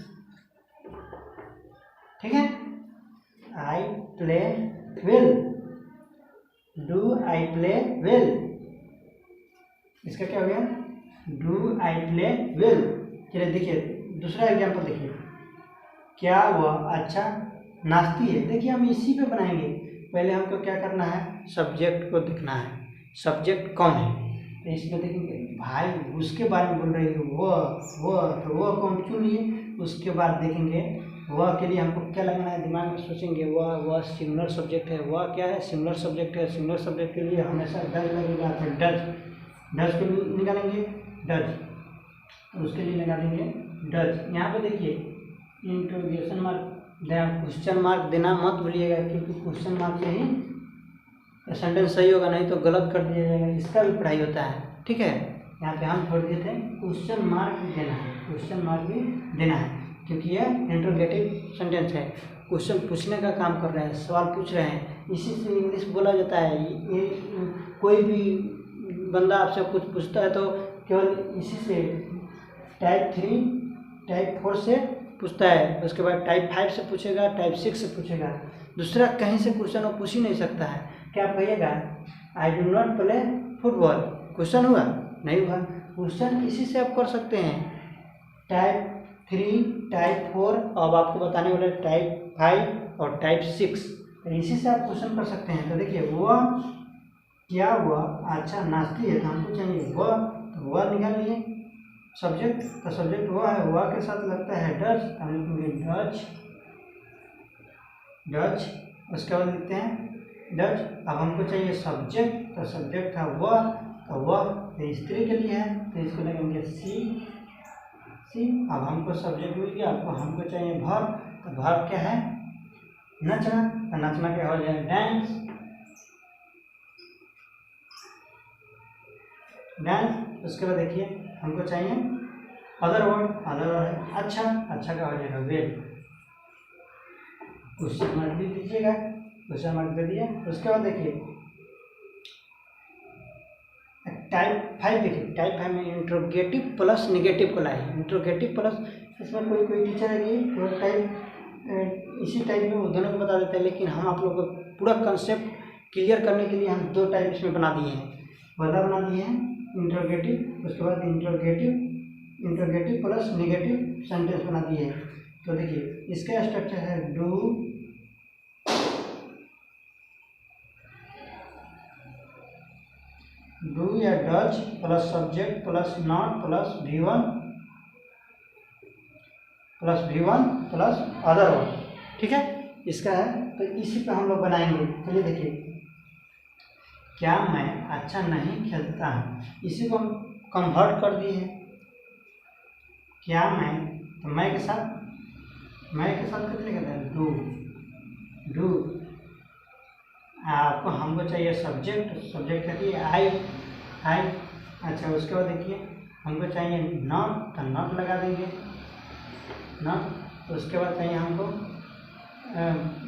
ठीक है। I play well, do I play well, इसका क्या हो गया, डू आई प्ले वेल। चलिए देखिए दूसरा एग्जाम्पल देखिए, क्या वह अच्छा नाचती है। देखिए हम इसी पे बनाएंगे, पहले हमको क्या करना है, सब्जेक्ट को देखना है, सब्जेक्ट कौन है, तो इसमें देखेंगे भाई उसके बारे में बोल रही है, वह तो वह कौन चुन लिए। उसके बाद देखेंगे वह के लिए हमको क्या लगाना है, दिमाग में सोचेंगे, वह सिंगुलर सब्जेक्ट है, वह क्या है, सिंगुलर सब्जेक्ट है। सिंगुलर सब्जेक्ट के लिए हमेशा डज लगेगा, तो डज के लिए निकालेंगे डज, उसके लिए निकालेंगे डज। यहाँ पे देखिए इंटरोगेशन मार्क देना, क्वेश्चन मार्क देना मत भूलिएगा, क्योंकि क्वेश्चन मार्क से ही सेंटेंस सही होगा, नहीं तो गलत कर दिया जाएगा, इसका भी पढ़ाई होता है, ठीक है। यहाँ पे हम छोड़ दिए थे क्वेश्चन मार्क भी देना है, क्वेश्चन मार्क भी देना है, क्योंकि यह इंटरोगेटिव सेंटेंस है, क्वेश्चन पूछने का काम कर रहे हैं, सवाल पूछ रहे हैं, इसी से इंग्लिश बोला जाता है। ये कोई भी बंदा आपसे कुछ पूछता है तो केवल इसी से टाइप 3 टाइप 4 से पूछता है, उसके बाद टाइप 5 से पूछेगा, टाइप 6 से पूछेगा, दूसरा कहीं से क्वेश्चन वो पूछ ही नहीं सकता है। क्या आप कहिएगा I do not play football, question हुआ, नहीं हुआ। क्वेश्चन इसी से आप कर सकते हैं, टाइप 3 टाइप 4, अब आपको बताने वाले टाइप 5 और टाइप 6, इसी से आप क्वेश्चन कर सकते हैं। तो देखिए क्या वह अच्छा नाचती है, तो हमको चाहिए वह, तो वह निकाल लिए सब्जेक्ट, तो सब्जेक्ट वह है, वह के साथ लगता है डज, हम लिखेंगे डज। उसके बाद लिखते हैं डज। अब हमको चाहिए सब्जेक्ट, तो सब्जेक्ट था वह, तो वह स्त्री के लिए है, तो इसको लगेंगे सी। अब हमको सब्जेक्ट मिल गया, आपको हमको चाहिए वर्ब, तो वर्ब क्या है, नचना, तो नचना क्या हो जाएगा, डांस। उसके बाद देखिए हमको चाहिए अदर वर्ड है अच्छा का हो जाएगा वेल। क्वेश्चन मार्क भी दीजिएगा, क्वेश्चन मार्क दे दिए। उसके बाद देखिए टाइप 5, देखिए टाइप 5 में इंट्रोगेटिव प्लस निगेटिव को लाए, इंट्रोगेटिव प्लस, इसमें कोई टीचर है कि टाइप इसी टाइप में वो दोनों को बता देते हैं, लेकिन हम आप लोग को पूरा कंसेप्ट क्लियर करने के लिए हम 2 टाइप इसमें बना दिए हैं, बना दिए हैं इंट्रोगेटिव, उसके बाद इंट्रोगेटिव प्लस निगेटिव सेंटेंस बना दिए हैं। तो देखिए इसका स्ट्रक्चर है डू या does plus subject plus not plus V1 plus other one. ठीक है, इसका है। तो इसी पे हम लोग बनाएंगे। चलिए देखिए, क्या मैं अच्छा नहीं खेलता हूँ, इसी को हम कन्वर्ट कर दिए हैं। क्या मैं, तो मैं के साथ कितने कहते हैं डू। आपको हमको चाहिए सब्जेक्ट कहती है आई। अच्छा, उसके बाद देखिए हमको चाहिए नॉट, तो नॉट लगा देंगे नॉट। उसके बाद चाहिए हमको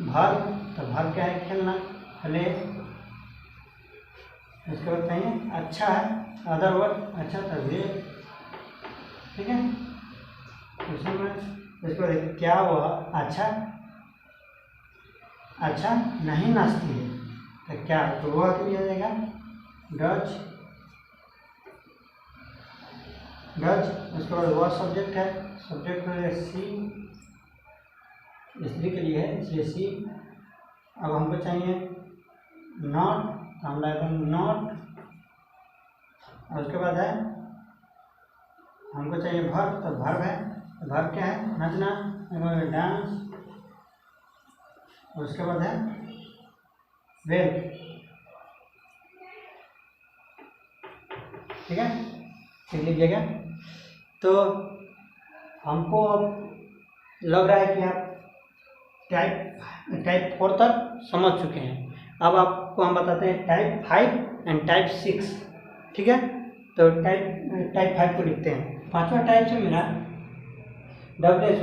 वर्ब, तो वर्ब क्या है, खेलना, प्ले। उसके बाद चाहिए अच्छा है, अदर वर्ड, अच्छा तो वे। ठीक है, उसके बाद क्या हुआ, अच्छा नहीं नाचती है, तो क्या, तो वह के लिए आ जाएगा डज। उसके बाद वह सब्जेक्ट है, सब्जेक्ट में सी, स्त्री के लिए है इसलिए सी। अब हमको चाहिए नॉट, तो हम लगाएंगे नॉट। और उसके बाद है हमको चाहिए वर्ब, तो वर्ब है, वर्ब क्या है, नचना, डांस। उसके बाद है वेल। ठीक है, लिख लीजिएगा। तो हमको अब लग रहा है कि आप टाइप 4 तक समझ चुके हैं। अब आपको हम बताते हैं टाइप 5 एंड टाइप 6। ठीक है, तो टाइप 5 को लिखते हैं। पांचवा टाइप है मेरा WH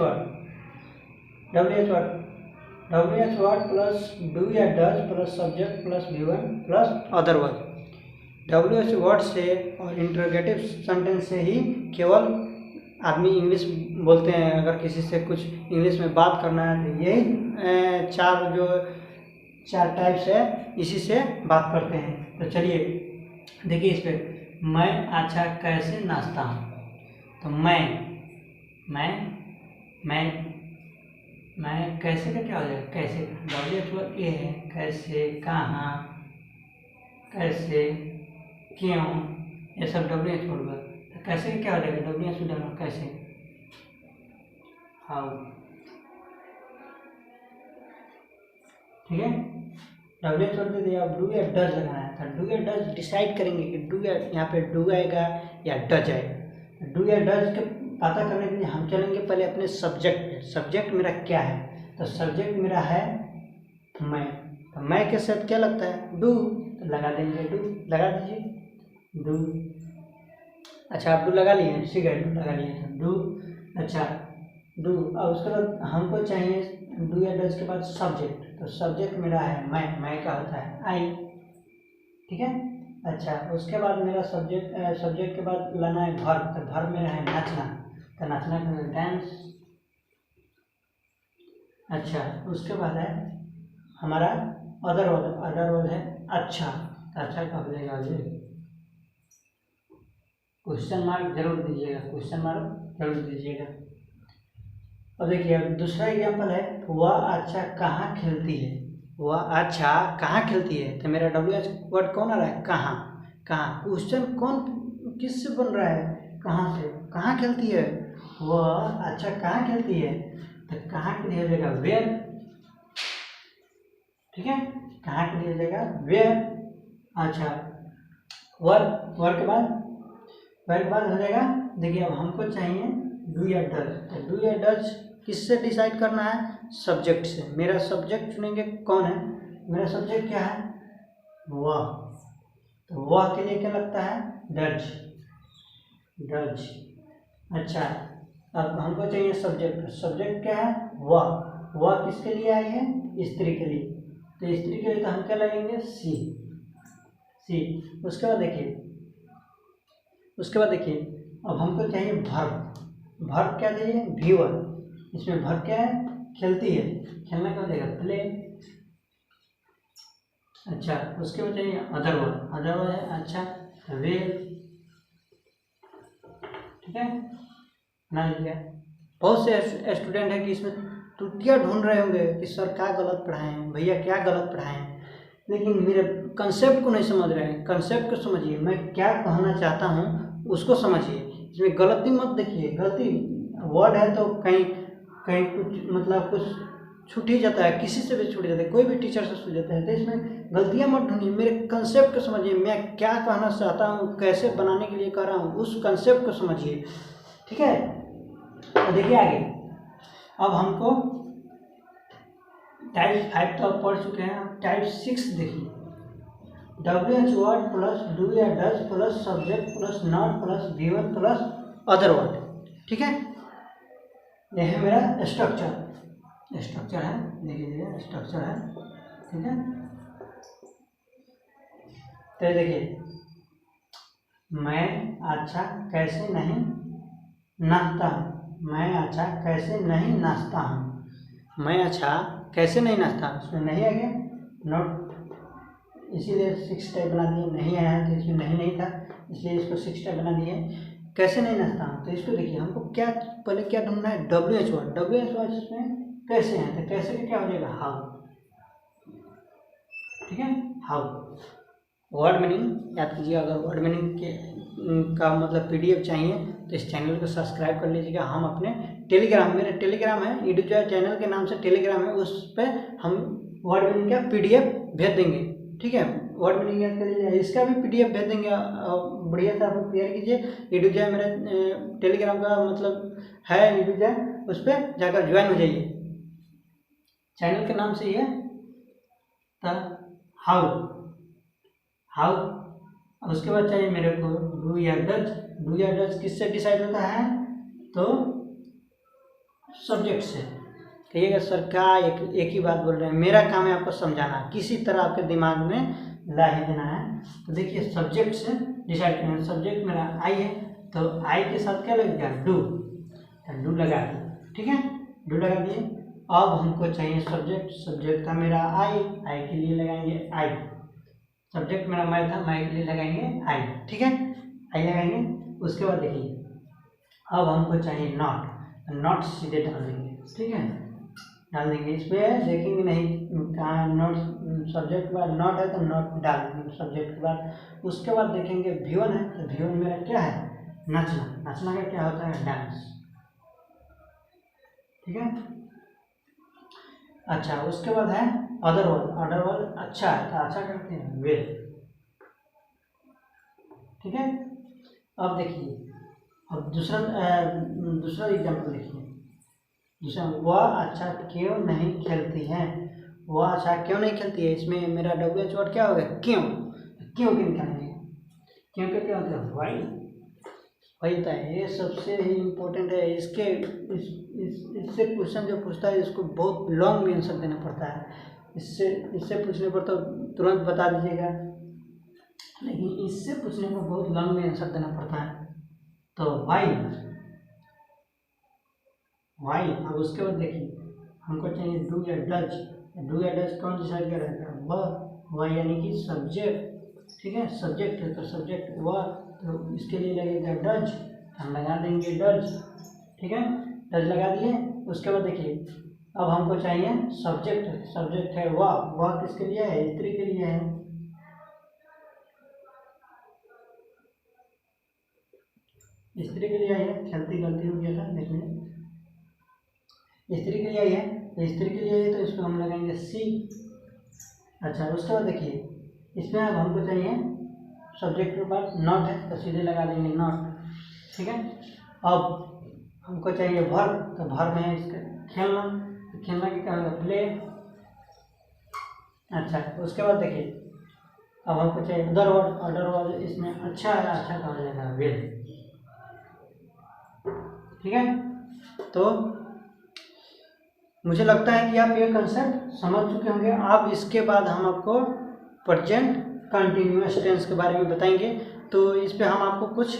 वर्ड प्लस डू या does plus subject plus V1 plus other word. WH word से और इंटरोगेटिव सेंटेंस से ही केवल आदमी इंग्लिश बोलते हैं। अगर किसी से कुछ इंग्लिश में बात करना है तो यही चार टाइप्स है, इसी से बात करते हैं। तो चलिए देखिए इस पर, मैं अच्छा कैसे नाचता हूँ, तो मैं कैसे का क्या हो जाएगा, कैसे। WH वर्ड ये है, कैसे, कहाँ, कैसे, क्यों, ये सब WH वर्ड। तो कैसे क्या हो जाएगा, WH वर्ड कैसे, हाउ। ठीक है, WH वर्ड दे दिया। अब डू या डज लगाना है, तो डू या डज डिसाइड करेंगे कि डू या, यहाँ पे डू आएगा या डज आएगा। डू या डज के पता करने के लिए हम चलेंगे पहले अपने सब्जेक्ट पे। सब्जेक्ट मेरा क्या है, तो सब्जेक्ट मेरा है मैं। तो मैं के साथ क्या लगता है, डू, तो लगा देंगे डू, लगा दीजिए डू। अच्छा, आप डू लगा लिए, ठीक है, डू लगा लिए, तो डू। अच्छा, डू। और उसके बाद हमको चाहिए डू या डज के बाद सब्जेक्ट, तो सब्जेक्ट मेरा है मैं का होता है आई। ठीक है, अच्छा, उसके बाद मेरा सब्जेक्ट के बाद लाना है वर्ब, तो वर्ब मेरा है नाचना, तो नाचना का डांस। अच्छा, उसके बाद है हमारा अदर वर्ड है अच्छा, तो अच्छा का हो जाएगा ये। क्वेश्चन मार्क जरूर दीजिएगा। और देखिए अब दूसरा एग्जाम्पल है, वह अच्छा कहाँ खेलती है। वह अच्छा कहाँ खेलती है, तो मेरा WH वर्ड कौन आ रहा है, कहाँ। क्वेश्चन कौन किससे बन रहा है, कहाँ से, कहाँ खेलती है, वह अच्छा कहाँ खेलती है, तो कहाँ के लिए हो जाएगा वेयर। ठीक है, कहाँ के लिए हो जाएगा वेयर। अच्छा, वर्ड के बाद हो जाएगा। देखिए अब हमको चाहिए डू या डज, तो डू या डज किससे डिसाइड करना है, सब्जेक्ट से। मेरा सब्जेक्ट चुनेंगे कौन है, मेरा सब्जेक्ट क्या है, वह। तो वह के लिए क्या लगता है, डज। अच्छा, अब हमको चाहिए सब्जेक्ट क्या है, वह किसके लिए आई है, स्त्री के लिए, तो स्त्री के लिए तो हम क्या लगेंगे सी। उसके बाद देखिए अब हमको चाहिए वर्ब क्या चाहिए, V1। इसमें वर्ब क्या है, खेलती है, खेलना क्या हो जाएगा प्ले। अच्छा, उसके बाद चाहिए अदर वर्ड है अच्छा वेल। ठीक है, ना लिया। बहुत से स्टूडेंट हैं कि इसमें त्रुटियाँ ढूंढ रहे होंगे कि सर क्या गलत पढ़ाए हैं, भैया क्या गलत पढ़ाए हैं, लेकिन मेरे कंसेप्ट को नहीं समझ रहे हैं। कंसेप्ट को समझिए, मैं क्या कहना चाहता हूँ उसको समझिए। इसमें गलती मत देखिए, गलती वर्ड है तो कहीं कहीं कुछ मतलब कुछ छूट ही जाता है, किसी से भी छूट जाता है, कोई भी टीचर से छूट जाता है। तो इसमें गलतियाँ मत ढूंढिए, मेरे कंसेप्ट को समझिए, मैं क्या कहना चाहता हूँ, कैसे बनाने के लिए कर रहा हूँ, उस कंसेप्ट को समझिए। ठीक है, तो देखिए आगे। अब हमको टाइप 5 तो आप पढ़ चुके हैं, अब टाइप 6 देखिए। WH वर्ड प्लस डू या does plus subject plus not plus V1 plus other word. ठीक है, यह है मेरा स्ट्रक्चर है, देखिए स्ट्रक्चर है। ठीक है, तो देखिए, मैं अच्छा कैसे नहीं नाचता हूँ, मैं अच्छा कैसे नहीं नाचता हूँ, मैं अच्छा कैसे नहीं नाचता, उसमें नहीं आ गया नॉट, इसीलिए 6 टाइप बना दिए। नहीं आया तो इसमें नहीं था, इसलिए इसको 6 टाइप बना दिए। कैसे नहीं नाचता हूँ, तो इसको देखिए, हमको क्या पहले क्या ढूंढना है, WH वर्ड इसमें कैसे है, तो कैसे का क्या हो जाएगा, हाउ। ठीक है, हाउ वर्ड मीनिंग याद कीजिए। अगर वर्ड मीनिंग के का मतलब PDF चाहिए तो इस चैनल को सब्सक्राइब कर लीजिएगा। हम अपने टेलीग्राम, मेरा टेलीग्राम है, इंडिविजुअल चैनल के नाम से टेलीग्राम है, उस पर हम वर्ड मीनिंग का PDF भेज देंगे। ठीक है, वर्ड मीनिंग याद कर लीजिए, इसका भी PDF भेज देंगे। बढ़िया से आप तैयार कीजिए। इंडिविजुअल मेरा टेलीग्राम का मतलब है इंडिविजुअल, उस पर जाकर ज्वाइन हो जाइए। चैनल के नाम से ही है हाउ। उसके बाद चाहिए मेरे को डू या डज किससे डिसाइड होता है, तो सब्जेक्ट से। कहिएगा सर क्या एक ही बात बोल रहे हैं, मेरा काम है आपको समझाना, किसी तरह आपके दिमाग में ला ही देना है। तो देखिए, सब्जेक्ट से डिसाइड करना, सब्जेक्ट मेरा आई है, तो आई के साथ क्या लगेगा, डू, तो डू लगा दिए। ठीक है, डू लगा दिए। अब हमको चाहिए सब्जेक्ट था मेरा आई के लिए लगाएंगे आई, सब्जेक्ट मेरा मैं था, मैं के लिए लगाएंगे आई। ठीक है, आई लगाएंगे। उसके बाद देखिए, अब हमको चाहिए नॉट सीधे डाल देंगे। ठीक है, डाल देंगे, इस पर देखेंगे नहीं कहाँ नॉट, सब्जेक्ट के बाद नॉट है तो नॉट डाल देंगे सब्जेक्ट के बाद। उसके बाद देखेंगे V1 है, तो V1 मेरा क्या है, नाचना का क्या होता है, डांस। ठीक है, अच्छा, उसके बाद है अदर वर्ड अच्छा है, तो अच्छा करते हैं वेल। ठीक है, अब देखिए, अब दूसरा एग्जाम्पल देखिए। दूसरा, वह अच्छा क्यों नहीं खेलती है, वह अच्छा क्यों नहीं खेलती है, इसमें मेरा WH वर्ड क्या हो गया, क्यों क्यों निकालेंगे, क्यों के क्या होता है, वाई होता है। ये सबसे ही इम्पोर्टेंट है। इससे क्वेश्चन जो पूछता है इसको बहुत लॉन्ग में आंसर देना पड़ता है। इससे पूछने पर तो तुरंत बता दीजिएगा, लेकिन इससे पूछने पर बहुत लॉन्ग में आंसर देना पड़ता है। तो वाई। अब उसके बाद देखिए, हमको चाहिए डू या डज कौन डिसाइड कर रहा है, वह यानी कि सब्जेक्ट। ठीक है, सब्जेक्ट है तो सब्जेक्ट वह, तो इसके लिए लगेगा डज, हम लगा देंगे डज। ठीक है, डज लगा दिए। उसके बाद देखिए, अब हमको चाहिए सब्जेक्ट है वह किसके लिए है, स्त्री के लिए है। स्त्री के लिए आई है, गलती हो गया था देखने, स्त्री के लिए आई है, तो स्त्री के लिए आई है तो इसको हम लगाएंगे सी। अच्छा, उसके बाद देखिए, इसमें अब हमको चाहिए सब्जेक्ट के बाद नॉट है, तो सीधे लगा देंगे नॉट। ठीक है, अब हमको चाहिए वर्ब, तो वर्ब में है इसका खेलना, तो खेलना की क्या होगा, प्ले। अच्छा, उसके बाद देखिए, अब हमको चाहिए अदर वर्ड, इसमें अच्छा है, अच्छा कहा जाएगा वेल। ठीक है, तो मुझे लगता है कि आप ये कंसेप्ट समझ चुके होंगे। अब इसके बाद हम आपको प्रेजेंट कंटिन्यूअस टेंस के बारे में बताएंगे। तो इस पे हम आपको कुछ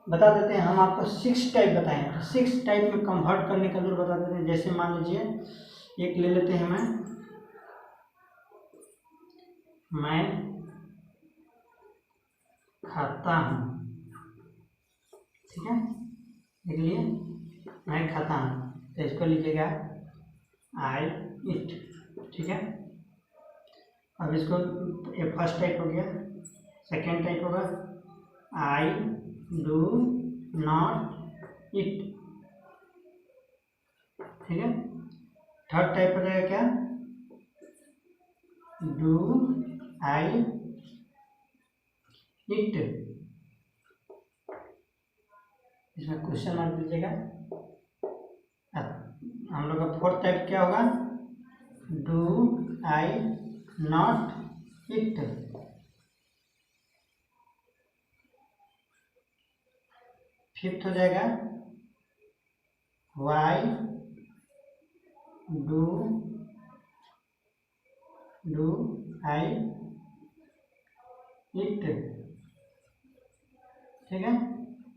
बता देते हैं। हम आपको 6 टाइप बताएं, तो 6 टाइप में कन्वर्ट करने का जरूर बता देते हैं। जैसे मान लीजिए, एक ले लेते हैं, मैं खाता हूँ। ठीक है, देख लिए, मैं खाता हूँ, तो इसको लिखिएगा आई ईट। ठीक है, अब इसको ये फर्स्ट टाइप हो गया। सेकेंड टाइप होगा आई डू नॉट ईट। ठीक है, थर्ड टाइप हो जाएगा क्या, डू आई ईट। इसमें क्वेश्चन मार्क दीजिएगा। हम लोग का फोर्थ टाइप क्या होगा, do I not eat. Fifth हो जाएगा वाई डू आई ईट। ठीक है,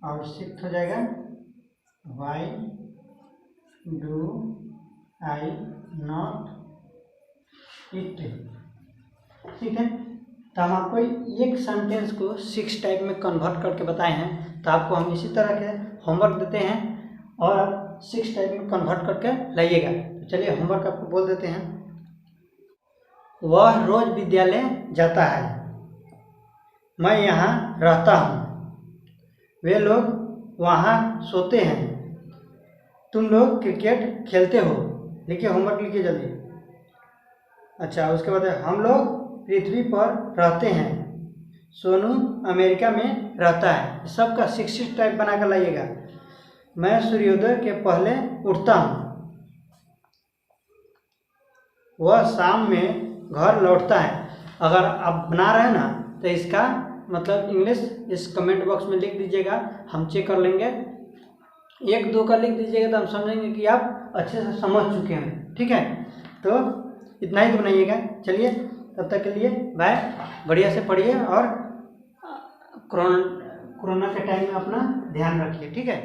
और सिक्स्थ हो जाएगा why do I not eat. ठीक है, तो हम आपको एक सेंटेंस को 6 टाइप में कन्वर्ट करके बताए हैं। तो आपको हम इसी तरह के होमवर्क देते हैं और आप 6 टाइप में कन्वर्ट करके लाइएगा। तो चलिए होमवर्क आपको बोल देते हैं। वह रोज विद्यालय जाता है, मैं यहाँ रहता हूँ, वे लोग वहाँ सोते हैं, तुम लोग क्रिकेट खेलते हो। लिखिए, होमवर्क लिखिए जल्दी। अच्छा, उसके बाद हम लोग पृथ्वी पर रहते हैं, सोनू अमेरिका में रहता है। सबका 6 टाइप बना कर लाइएगा। मैं सूर्योदय के पहले उठता हूँ, वह शाम में घर लौटता है। अगर आप बना रहे हैं ना, तो इसका मतलब इंग्लिश इस कमेंट बॉक्स में लिख दीजिएगा, हम चेक कर लेंगे। 1-2 का लिख दीजिएगा तो हम समझेंगे कि आप अच्छे से समझ चुके हैं। ठीक है, तो इतना ही बनाइएगा। चलिए, तब तक के लिए बाय। बढ़िया से पढ़िए और कोरोना के टाइम में अपना ध्यान रखिए। ठीक है।